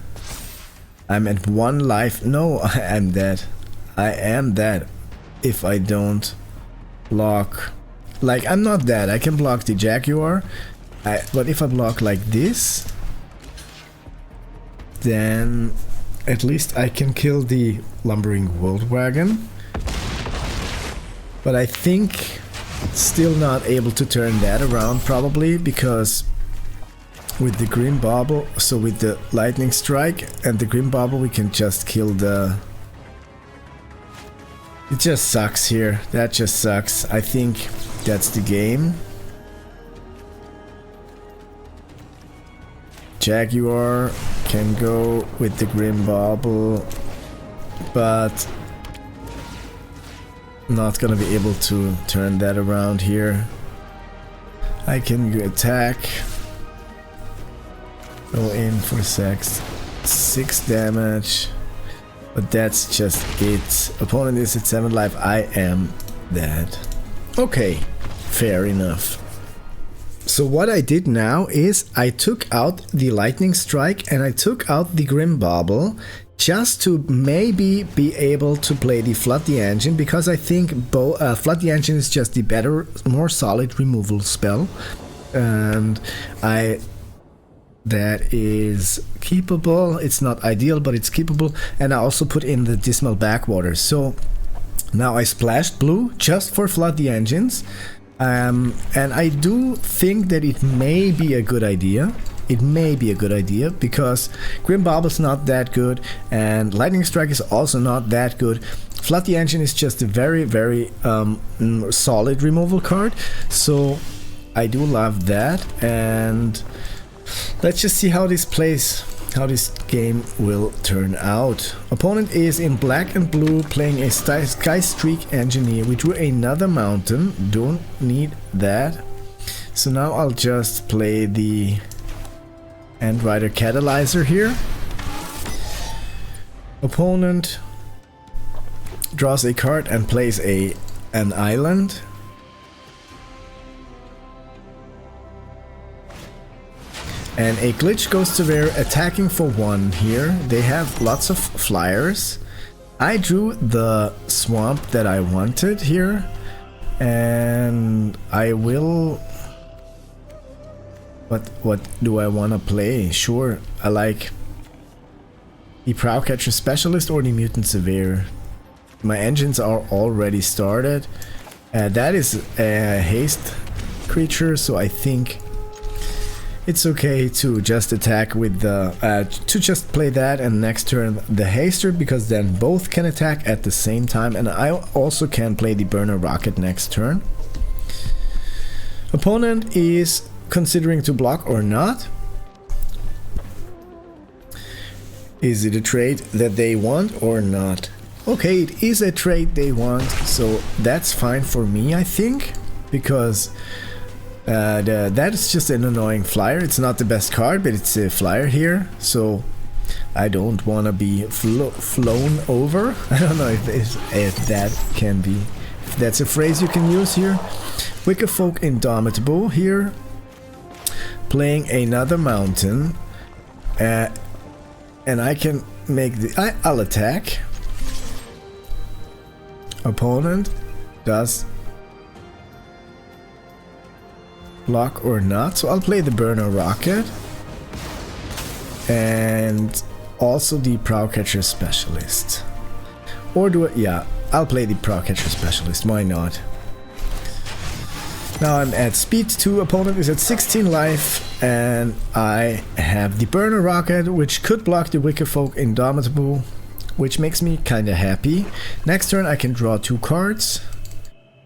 I'm at 1 life. No, I am dead. I am dead if I don't block. Like, I'm not dead. I can block the Jaguar. But if I block like this, then at least I can kill the Lumbering World Wagon. But I think still not able to turn that around, probably because with the Grim Bauble, so with the Lightning Strike and the Grim Bauble, we can just kill the... It just sucks here. That just sucks. I think that's the game. Jaguar can go with the Grim Bauble, but not gonna be able to turn that around here. I can attack. Go in for 6 damage. But that's just it. Opponent is at 7 life. I am dead. Okay, fair enough. So what I did now is I took out the Lightning Strike and I took out the Grim Bauble, just to maybe be able to play the Flood the Engine, because I think Flood the Engine is just the better, more solid removal spell, and that is keepable. It's not ideal, but it's keepable. And I also put in the Dismal Backwater. So now I splashed blue just for Flood the Engines, and I do think that it may be a good idea. It may be a good idea because Grim Bauble's not that good and Lightning Strike is also not that good. Flood the Engine is just a very, very solid removal card. So I do love that, and let's just see how this plays, how this game will turn out. Opponent is in black and blue playing a Sky Streak Engineer. We drew another mountain, don't need that. So now I'll just play the Endrider Catalyzer here. Opponent draws a card and plays an island. And a glitch goes to their attacking for 1 here. They have lots of flyers. I drew the swamp that I wanted here. And I will... What do I want to play? Sure, I like the Prowcatcher Specialist or the Mutant Surveyor. My engines are already started. That is a haste creature, so I think it's okay to just attack with the to just play that and next turn the haster, because then both can attack at the same time, and I also can play the burner rocket next turn. Opponent is considering to block or not. Is it a trade that they want or not? Okay, it is a trade they want, so that's fine for me, I think, because that is just an annoying flyer. It's not the best card, but it's a flyer here, so I don't want to be flown over. I don't know if that can be, if that's a phrase you can use here. Wickerfolk Indomitable here, playing another mountain, and I can make the... I'll attack. Opponent does block or not, so I'll play the burner rocket and also the Prowcatcher Specialist. Or do it? Yeah, I'll play the Prowcatcher Specialist, why not? Now I'm at speed 2, opponent is at 16 life, and I have the burner rocket, which could block the Wickerfolk Indomitable, which makes me kinda happy. Next turn I can draw 2 cards,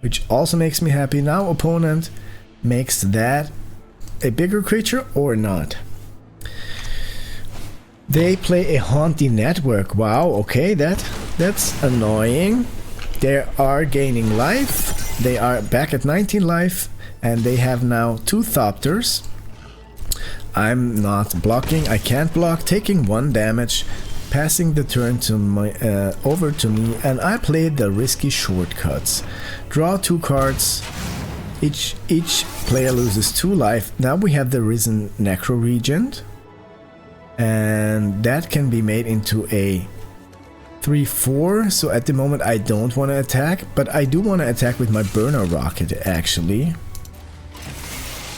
which also makes me happy. Now opponent makes that a bigger creature or not. They play a Haunt the Network. Wow, okay, that's annoying. They are gaining life. They are back at 19 life, and they have now 2 Thopters. I'm not blocking. I can't block, taking 1 damage. Passing the turn to my over to me, and I played the risky shortcuts. Draw 2 cards. Each player loses 2 life. Now we have the Risen Necro Regent, and that can be made into a 3/4. So at the moment I don't want to attack, but I do want to attack with my burner rocket actually.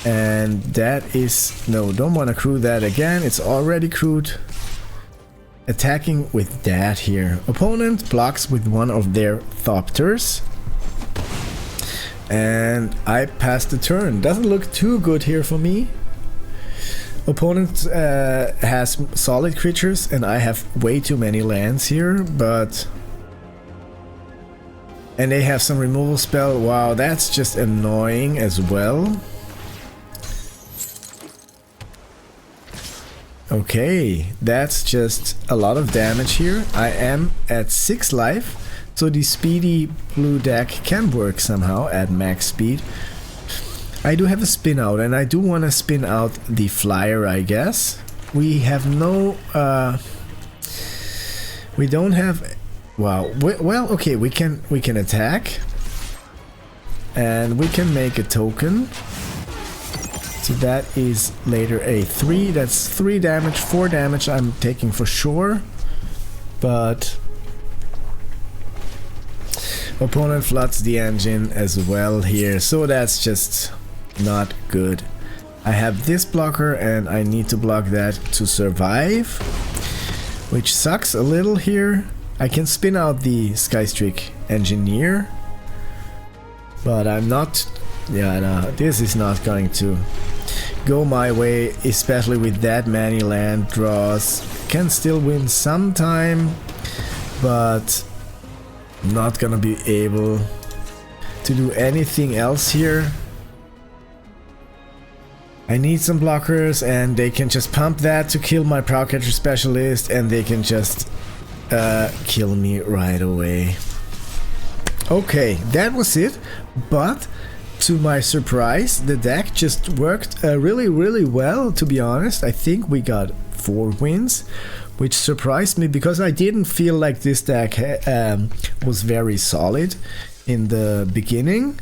And that is no, don't want to crew that again. It's already crewed. Attacking with that here. Opponent blocks with one of their Thopters. And I pass the turn. Doesn't look too good here for me. Opponent has solid creatures and I have way too many lands here, but... And they have some removal spell. Wow, that's just annoying as well. Okay, that's just a lot of damage here. I am at 6 life, so the speedy blue deck can work somehow at max speed. I do have a spin out, and I do want to spin out the flyer, I guess. We have no... we don't have... Wow, well, okay, we can attack. And we can make a token. So that is later a 3, that's 3 damage, 4 damage I'm taking for sure. But opponent floods the engine as well here, so that's just not good. I have this blocker and I need to block that to survive, which sucks a little here. I can spin out the Skystreak Engineer, but I'm not... Yeah, no, this is not going to go my way, especially with that many land draws. Can still win sometime, but not gonna be able to do anything else here. I need some blockers, and they can just pump that to kill my Prowcatcher Specialist, and they can just kill me right away. Okay, that was it, but to my surprise, the deck just worked really well, to be honest. I think we got 4 wins, which surprised me because I didn't feel like this deck was very solid in the beginning.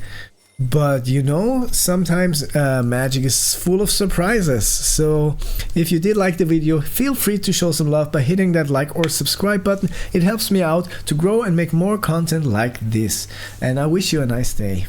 But you know, sometimes Magic is full of surprises. So if you did like the video, feel free to show some love by hitting that like or subscribe button. It helps me out to grow and make more content like this. And I wish you a nice day.